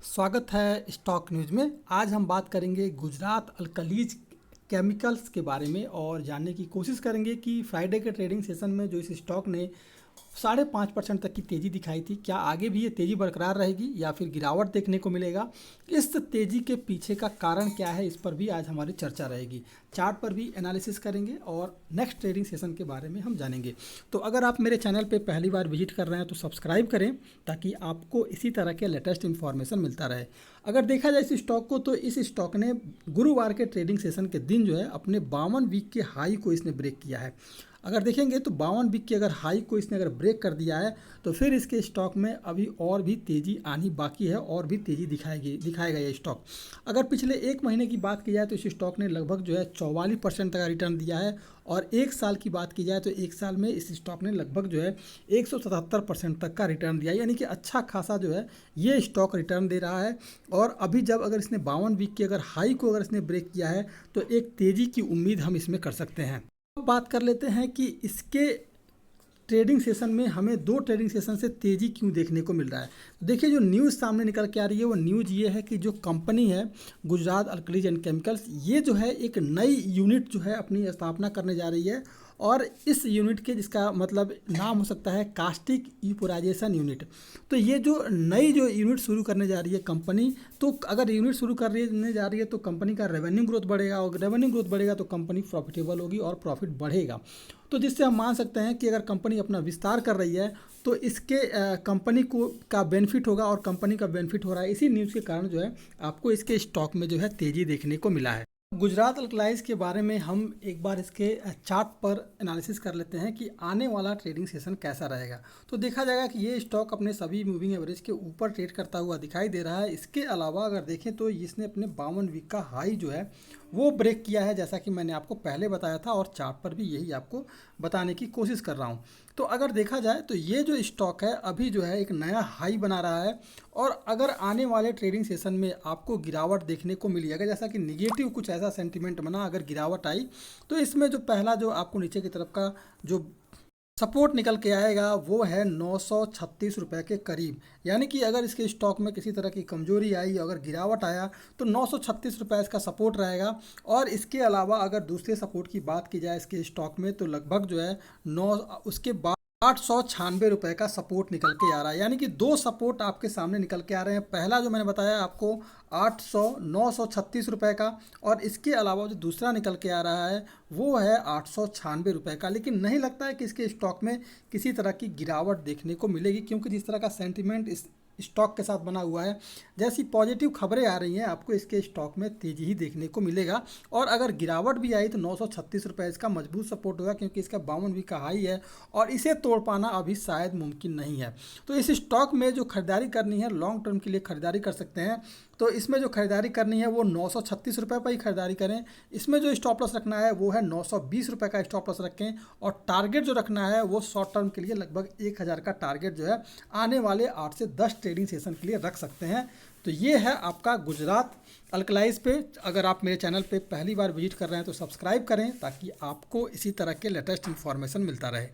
स्वागत है stock news में। आज हम बात करेंगे गुजरात अल्कलीज केमिकल्स के बारे में और जानने की कोशिश करेंगे कि फ्राइडे के ट्रेडिंग सेशन में जो इस स्टॉक ने 5.5% तक की तेज़ी दिखाई थी, क्या आगे भी ये तेज़ी बरकरार रहेगी या फिर गिरावट देखने को मिलेगा। इस तेज़ी के पीछे का कारण क्या है, इस पर भी आज हमारी चर्चा रहेगी। चार्ट पर भी एनालिसिस करेंगे और नेक्स्ट ट्रेडिंग सेशन के बारे में हम जानेंगे। तो अगर आप मेरे चैनल पे पहली बार विजिट कर रहे हैं तो सब्सक्राइब करें ताकि आपको इसी तरह के लेटेस्ट इन्फॉर्मेशन मिलता रहे। अगर देखा जाए इस स्टॉक को, तो इस स्टॉक ने गुरुवार के ट्रेडिंग सेशन के दिन जो है अपने 52 वीक के हाई को इसने ब्रेक किया है। अगर देखेंगे तो 52 वीक के अगर हाई को इसने अगर ब्रेक कर दिया है तो फिर इसके स्टॉक में अभी और भी तेज़ी आनी बाकी है और भी तेज़ी दिखाएगा ये स्टॉक। अगर पिछले एक महीने की बात की जाए तो इस स्टॉक ने लगभग जो है 44% का रिटर्न दिया है और एक साल की बात की जाए तो एक साल में इस स्टॉक ने लगभग जो है 177% तक का रिटर्न दिया, यानी कि अच्छा खासा जो है ये स्टॉक रिटर्न दे रहा है। और अभी जब अगर इसने 52 वीक के अगर हाई को अगर इसने ब्रेक किया है तो एक तेज़ी की उम्मीद हम इसमें कर सकते हैं। अब बात कर लेते हैं कि इसके ट्रेडिंग सेशन में हमें दो ट्रेडिंग सेशन से तेज़ी क्यों देखने को मिल रहा है। तो देखिए, जो न्यूज़ सामने निकल के आ रही है वो न्यूज़ ये है कि जो कंपनी है गुजरात अल्कलीज एंड केमिकल्स, ये जो है एक नई यूनिट जो है अपनी स्थापना करने जा रही है। और इस यूनिट के जिसका मतलब नाम हो सकता है कास्टिक यूपोराइजेशन यूनिट। तो ये जो नई जो यूनिट शुरू करने जा रही है कंपनी, तो अगर यूनिट शुरू करने जा रही है तो कंपनी का रेवेन्यू ग्रोथ बढ़ेगा और रेवेन्यू ग्रोथ बढ़ेगा तो कंपनी प्रॉफिटेबल होगी और प्रॉफिट बढ़ेगा। तो जिससे हम मान सकते हैं कि अगर कंपनी अपना विस्तार कर रही है तो इसके कंपनी को का बेनिफिट होगा और कंपनी का बेनिफिट हो रहा है। इसी न्यूज़ के कारण जो है आपको इसके स्टॉक में जो है तेज़ी देखने को मिला है। गुजरात अल्कलाइज के बारे में हम एक बार इसके चार्ट पर एनालिसिस कर लेते हैं कि आने वाला ट्रेडिंग सेशन कैसा रहेगा। तो देखा जाएगा कि ये स्टॉक अपने सभी मूविंग एवरेज के ऊपर ट्रेड करता हुआ दिखाई दे रहा है। इसके अलावा अगर देखें तो इसने अपने 52 वीक का हाई जो है वो ब्रेक किया है, जैसा कि मैंने आपको पहले बताया था और चार्ट पर भी यही आपको बताने की कोशिश कर रहा हूँ। तो अगर देखा जाए तो ये जो स्टॉक है अभी जो है एक नया हाई बना रहा है और अगर आने वाले ट्रेडिंग सेशन में आपको गिरावट देखने को मिली, अगर जैसा कि निगेटिव कुछ ऐसा सेंटीमेंट बना, अगर गिरावट आई तो इसमें जो पहला जो आपको नीचे की तरफ का जो सपोर्ट निकल के आएगा वो है 936 रुपये के करीब। यानी कि अगर इसके स्टॉक में किसी तरह की कमजोरी आई, अगर गिरावट आया तो 936 रुपये इसका सपोर्ट रहेगा। और इसके अलावा अगर दूसरे सपोर्ट की बात की जाए इसके स्टॉक में तो लगभग जो है 9 उसके बाद 896 रुपये का सपोर्ट निकल के आ रहा है। यानी कि दो सपोर्ट आपके सामने निकल के आ रहे हैं। पहला जो मैंने बताया आपको 936 रुपये का, और इसके अलावा जो दूसरा निकल के आ रहा है वो है 896 रुपये का। लेकिन नहीं लगता है कि इसके स्टॉक में किसी तरह की गिरावट देखने को मिलेगी, क्योंकि जिस तरह का सेंटिमेंट इस स्टॉक के साथ बना हुआ है, जैसी पॉजिटिव खबरें आ रही हैं आपको इसके स्टॉक में तेज़ी ही देखने को मिलेगा। और अगर गिरावट भी आई तो 936 रुपये इसका मजबूत सपोर्ट होगा, क्योंकि इसका 52 वीक का हाई है और इसे तोड़ पाना अभी शायद मुमकिन नहीं है। तो इस स्टॉक में जो खरीदारी करनी है, लॉन्ग टर्म के लिए खरीदारी कर सकते हैं। तो इसमें जो खरीदारी करनी है वो 936 रुपये पर ही खरीदारी करें। इसमें जो स्टॉप लॉस रखना है वो है 920 रुपये का स्टॉप लॉस रखें। और टारगेट जो रखना है वो शॉर्ट टर्म के लिए लगभग 1000 का टारगेट जो है आने वाले 8 से 10 ट्रेडिंग सेशन के लिए रख सकते हैं। तो ये है आपका गुजरात अल्कलाइज पे। अगर आप मेरे चैनल पे पहली बार विजिट कर रहे हैं तो सब्सक्राइब करें ताकि आपको इसी तरह के लेटेस्ट इन्फॉर्मेशन मिलता रहे।